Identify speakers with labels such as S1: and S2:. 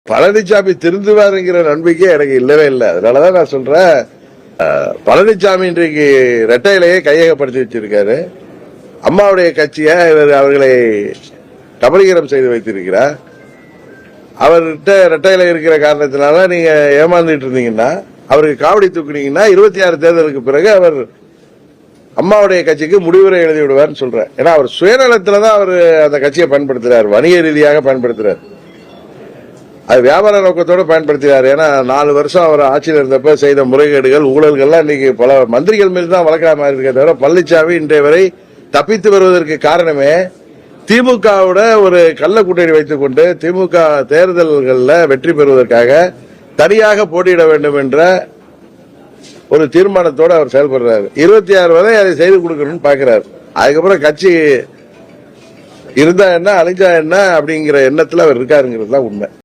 S1: பழனிசாமி திருந்துவாருங்கிற நம்பிக்கை எனக்கு இல்லவே இல்லை. அதனாலதான் நான் சொல்றேன், பழனிசாமி இன்றைக்கு ரெட்டையிலேயே கையகப்படுத்தி வச்சிருக்காரு. அம்மாவுடைய கட்சியை இவர் அவர்களை கபலீகரம் செய்து வைத்திருக்கிறார். அவர்கிட்ட ரெட்டையில இருக்கிற காரணத்தினால நீங்க ஏமாந்துட்டு இருந்தீங்கன்னா, அவருக்கு காவடி தூக்குனீங்கன்னா 26 தேர்தலுக்கு பிறகு அவர் அம்மாவுடைய கட்சிக்கு முடிவுரை எழுதி விடுவார்னு சொல்றேன். ஏன்னா அவர் சுயநலத்துலதான் அவர் அந்த கட்சியை பயன்படுத்துறார், வணிக ரீதியாக பயன்படுத்துறார், அது வியாபார நோக்கத்தோடு பயன்படுத்தினார். ஏன்னா 4 வருஷம் அவர் ஆட்சியில் இருந்தப்ப செய்த முறைகேடுகள், ஊழல்கள்லாம் இன்னைக்கு பல மந்திரிகள் மீது தான் வழக்காக இருக்கே தவிர பழனிசாமி இன்றைய வரை தப்பித்து வருவதற்கு காரணமே திமுகவோட ஒரு கள்ள கூட்டணி வைத்துக் கொண்டு திமுக தேர்தல்களில் வெற்றி பெறுவதற்காக தனியாக போட்டியிட வேண்டும் என்ற ஒரு தீர்மானத்தோடு அவர் செயல்படுறாரு. 26 வரை அதை செய்து கொடுக்கணும்னு பாக்குறாரு. அதுக்கப்புறம் கட்சி இருந்தா என்ன அழிஞ்சா என்ன அப்படிங்கிற எண்ணத்துல அவர் இருக்காருங்கிறது தான் உண்மை.